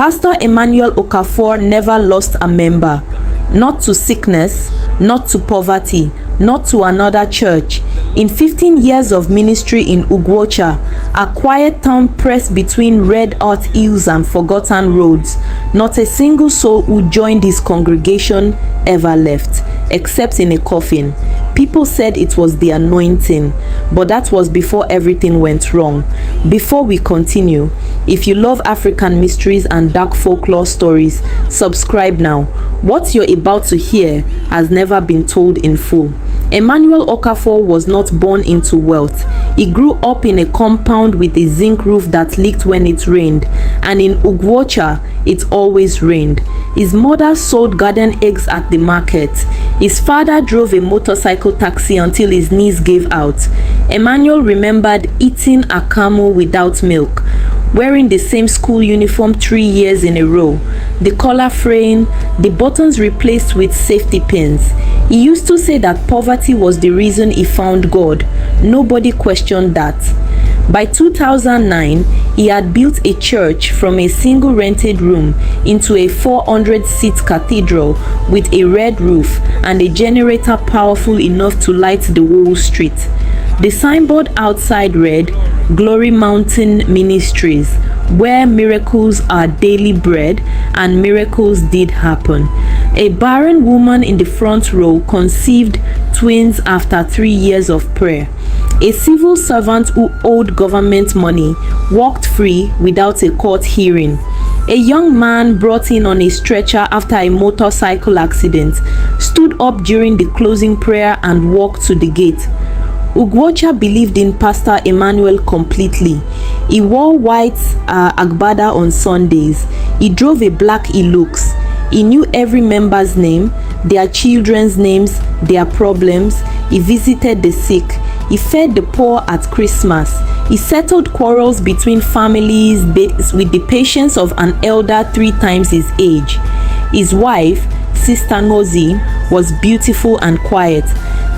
Pastor Emmanuel Okafor never lost a member, not to sickness, not to poverty, not to another church. In 15 years of ministry in Ugwuocha, a quiet town pressed between red earth hills and forgotten roads, not a single soul who joined his congregation ever left, except in a coffin. People said it was the anointing, but that was before everything went wrong. Before we continue, if you love African mysteries and dark folklore stories, subscribe now. What you're about to hear has never been told in full. Emmanuel Okafor was not born into wealth. He grew up in a compound with a zinc roof that leaked when it rained, and in Ugwuocha, it always rained. His mother sold garden eggs at the market. His father drove a motorcycle taxi until his knees gave out. Emmanuel remembered eating akamu without milk, wearing the same school uniform 3 years in a row, the collar fraying, the buttons replaced with safety pins. He used to say that poverty was the reason he found God. Nobody questioned that. By 2009, he had built a church from a single rented room into a 400-seat cathedral with a red roof and a generator powerful enough to light the whole street. The signboard outside read, "Glory Mountain Ministries, where miracles are daily bread," and miracles did happen. A barren woman in the front row conceived twins after 3 years of prayer. A civil servant who owed government money walked free without a court hearing. A young man brought in on a stretcher after a motorcycle accident stood up during the closing prayer and walked to the gate. Ugwuocha believed in Pastor Emmanuel completely. He wore white agbada on Sundays. He drove a black Hilux. He knew every member's name, their children's names, their problems. He visited the sick. He fed the poor at Christmas. He settled quarrels between families with the patience of an elder 3 times his age. His wife, Sister Nozi, was beautiful and quiet,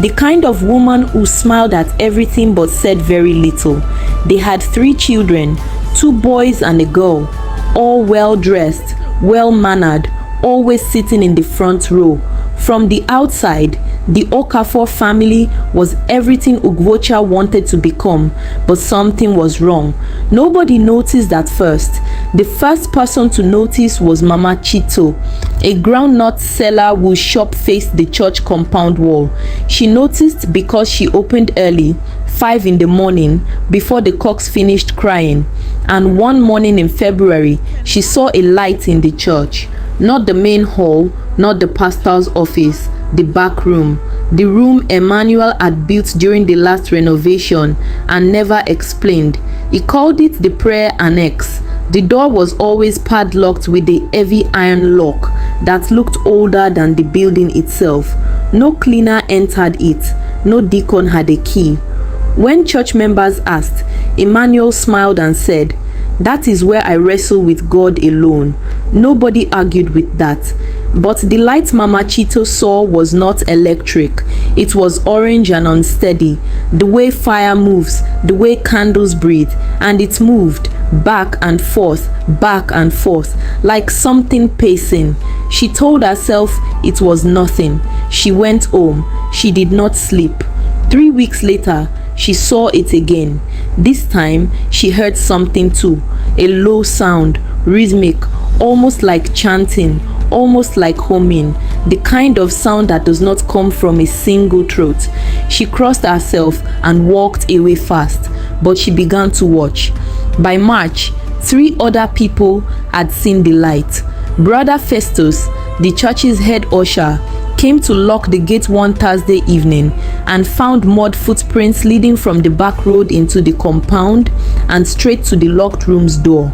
the kind of woman who smiled at everything but said very little. They had 3 children, 2 boys and a girl, all well dressed, well mannered, always sitting in the front row. From the outside, the Okafor family was everything Ugwuocha wanted to become, but something was wrong. Nobody noticed at first. The first person to notice was Mama Chito, a groundnut seller whose shop faced the church compound wall. She noticed because she opened early, 5 in the morning, before the cocks finished crying. And one morning in February, she saw a light in the church. Not the main hall, not the pastor's office, the back room, the room Emmanuel had built during the last renovation and never explained. He called it the prayer annex. The door was always padlocked with a heavy iron lock that looked older than the building itself. No cleaner entered it. No deacon had a key. When church members asked, Emmanuel smiled and said, "That is where I wrestle with God alone." Nobody argued with that. But the light Mama Chito saw was not electric. It was orange and unsteady, the way fire moves, the way candles breathe, and it moved back and forth, like something pacing. She told herself it was nothing. She went home. She did not sleep. 3 weeks later, she saw it again. This time, she heard something too, a low sound, rhythmic, almost like chanting, almost like humming, the kind of sound that does not come from a single throat. She crossed herself and walked away fast, but she began to watch. By March, 3 other people had seen the light. Brother Festus, the church's head usher, came to lock the gate one Thursday evening and found mud footprints leading from the back road into the compound and straight to the locked room's door.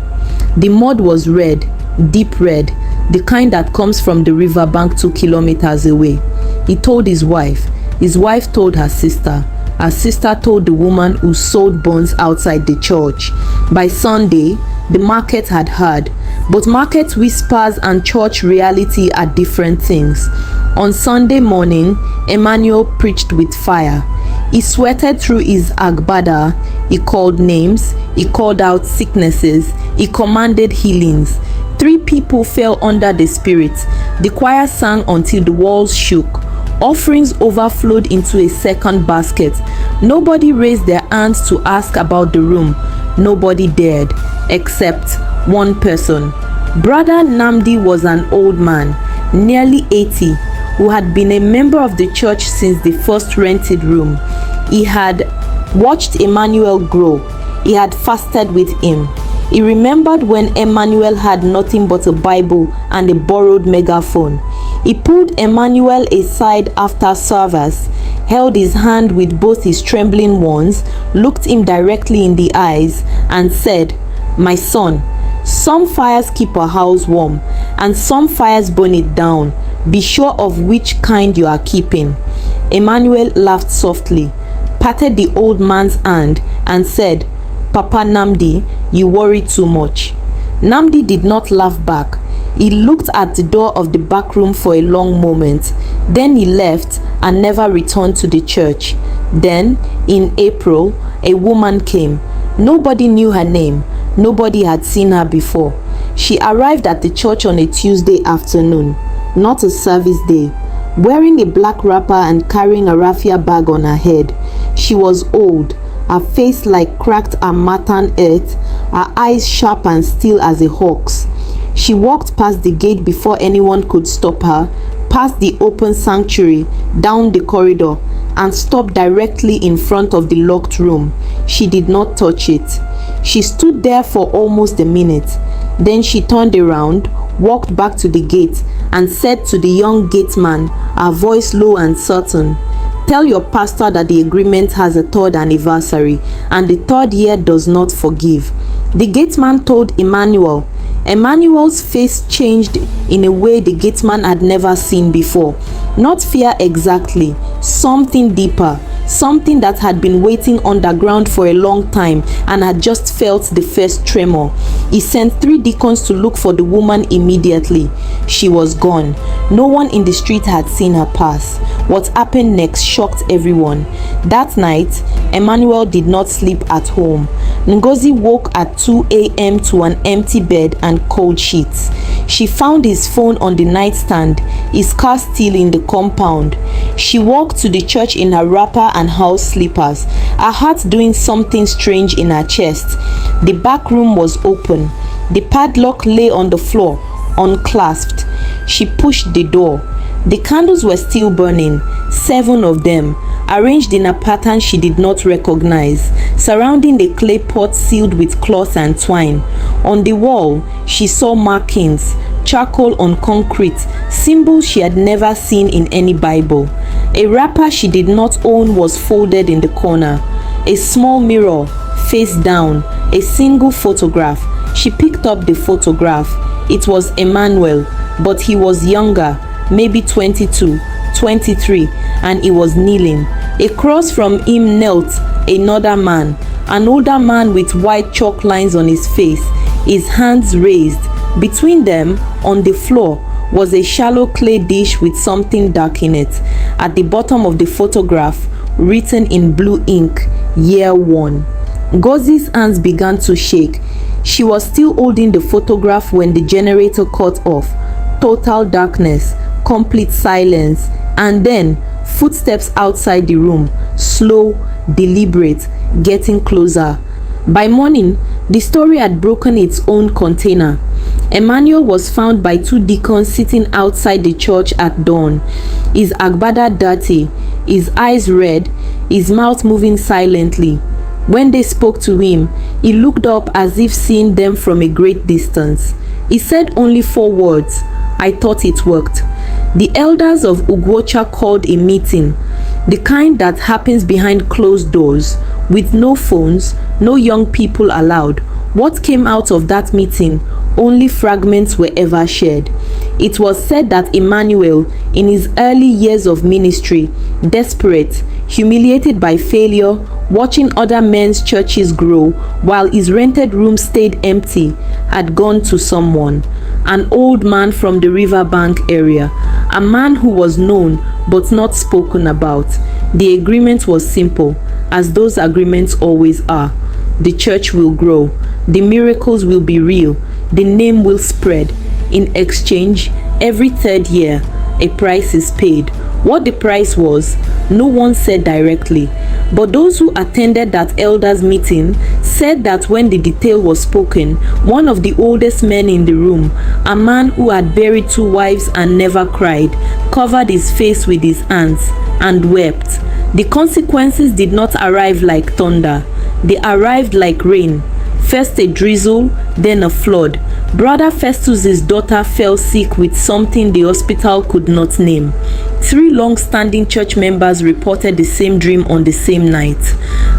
The mud was red, deep red, the kind that comes from the riverbank 2 kilometers away. He told his wife. His wife told her sister. Her sister told the woman who sold buns outside the church. By Sunday, the market had heard, but market whispers and church reality are different things. On Sunday morning, Emmanuel preached with fire. He sweated through his agbada. He called names. He called out sicknesses. He commanded healings. 3 people fell under the Spirit. The choir sang until the walls shook. Offerings overflowed into a second basket. Nobody raised their hands to ask about the room. Nobody dared, except one person. Brother Nnamdi was an old man, nearly 80, who had been a member of the church since the first rented room. He had watched Emmanuel grow. He had fasted with him. He remembered when Emmanuel had nothing but a Bible and a borrowed megaphone. He pulled Emmanuel aside after service, held his hand with both his trembling ones, looked him directly in the eyes, and said, "My son, some fires keep a house warm, and some fires burn it down. Be sure of which kind you are keeping." Emmanuel laughed softly, patted the old man's hand, and said, "Papa Nnamdi, you worry too much." Nnamdi did not laugh back. He looked at the door of the back room for a long moment. Then he left and never returned to the church. Then, in April, a woman came. Nobody knew her name. Nobody had seen her before. She arrived at the church on a Tuesday afternoon, not a service day, wearing a black wrapper and carrying a raffia bag on her head. She was old, her face like cracked harmattan earth, her eyes sharp and still as a hawk's. She walked past the gate before anyone could stop her, past the open sanctuary, down the corridor, and stopped directly in front of the locked room. She did not touch it. She stood there for almost a minute. Then she turned around, walked back to the gate, and said to the young gateman, her voice low and certain, "Tell your pastor that the agreement has a 3rd anniversary, and the 3rd year does not forgive." The gateman told Emmanuel. Emmanuel's face changed in a way the gateman had never seen before. Not fear exactly, something deeper, something that had been waiting underground for a long time and had just felt the first tremor. He sent 3 deacons to look for the woman immediately. She was gone. No one in the street had seen her pass. What happened next shocked everyone. That night, Emmanuel did not sleep at home. Ngozi woke at 2 a.m. to an empty bed and cold sheets. She found his phone on the nightstand, his car still in the compound. She walked to the church in her wrapper and house slippers, her heart doing something strange in her chest. The back room was open. The padlock lay on the floor, unclasped. She pushed the door. The candles were still burning, 7 of them, arranged in a pattern she did not recognize, surrounding the clay pot sealed with cloth and twine. On the wall, she saw markings, charcoal on concrete, symbols she had never seen in any Bible. A wrapper she did not own was folded in the corner. A small mirror, face down, a single photograph. She picked up the photograph. It was Emmanuel, but he was younger, maybe 22, 23, and he was kneeling. Across from him knelt another man, an older man with white chalk lines on his face, his hands raised. Between them, on the floor, was a shallow clay dish with something dark in it. At the bottom of the photograph, written in blue ink, "Year 1." Ngozi's hands began to shake. She was still holding the photograph when the generator cut off. Total darkness, complete silence, and then footsteps outside the room, slow, deliberate, getting closer. By morning, the story had broken its own container. Emmanuel was found by 2 deacons sitting outside the church at dawn, his agbada dirty, his eyes red, his mouth moving silently. When they spoke to him, he looked up as if seeing them from a great distance. He said only 4 words. I thought it worked. The elders of Ugwuocha called a meeting, the kind that happens behind closed doors, with no phones, no young people allowed. What came out of that meeting? Only fragments were ever shared. It was said that Emmanuel, in his early years of ministry, desperate, humiliated by failure, watching other men's churches grow while his rented room stayed empty, had gone to someone, an old man from the riverbank area, a man who was known but not spoken about. The agreement was simple, as those agreements always are. The church will grow. The miracles will be real. the name will spread. In exchange, every third year, a price is paid. What the price was, no one said directly, but those who attended that elders' meeting said that when the detail was spoken, one of the oldest men in the room, a man who had buried 2 wives and never cried, covered his face with his hands and wept. The consequences did not arrive like thunder. They arrived like rain. First a drizzle, then a flood. Brother Festus's daughter fell sick with something the hospital could not name. 3 long-standing church members reported the same dream on the same night.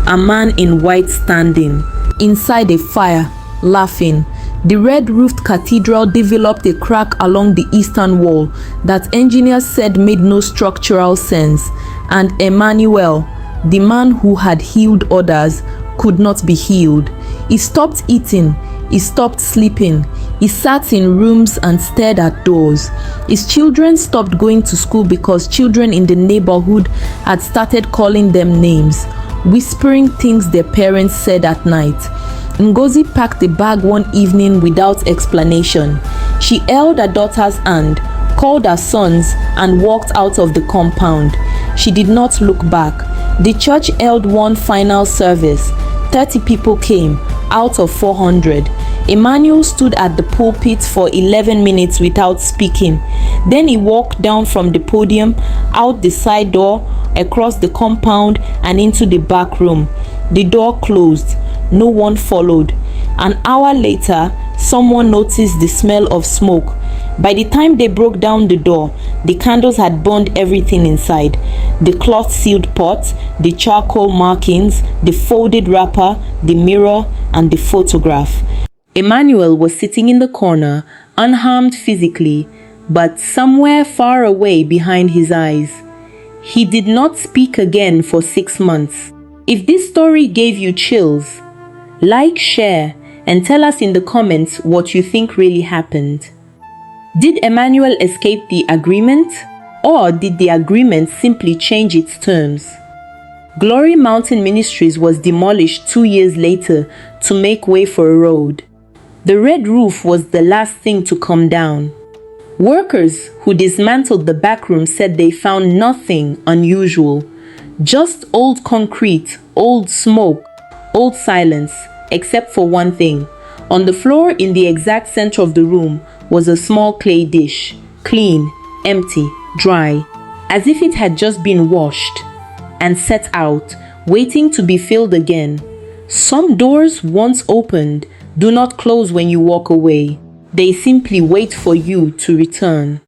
A man in white standing inside a fire, laughing. The red-roofed cathedral developed a crack along the eastern wall that engineers said made no structural sense, and Emmanuel, the man who had healed others, could not be healed. He stopped eating, he stopped sleeping, he sat in rooms and stared at doors. His children stopped going to school because children in the neighborhood had started calling them names, whispering things their parents said at night. Ngozi packed the bag one evening without explanation. She held her daughter's hand, called her sons, and walked out of the compound. She did not look back. The church held one final service. 30 people came out of 400. Emmanuel stood at the pulpit for 11 minutes without speaking. Then he walked down from the podium, out the side door, across the compound, and into the back room. The door closed. No one followed. An hour later, someone noticed the smell of smoke. By the time they broke down the door, the candles had burned everything inside. The cloth-sealed pot, the charcoal markings, the folded wrapper, the mirror, and the photograph. Emmanuel was sitting in the corner, unharmed physically, but somewhere far away behind his eyes. He did not speak again for 6 months. If this story gave you chills, like, share, and tell us in the comments what you think really happened. Did Emmanuel escape the agreement, or did the agreement simply change its terms? Glory Mountain Ministries was demolished 2 years later to make way for a road. The red roof was the last thing to come down. Workers who dismantled the back room said they found nothing unusual, just old concrete, old smoke, old silence, except for one thing. On the floor in the exact center of the room was a small clay dish, clean, empty, dry, as if it had just been washed and set out, waiting to be filled again. Some doors, once opened, do not close when you walk away. They simply wait for you to return.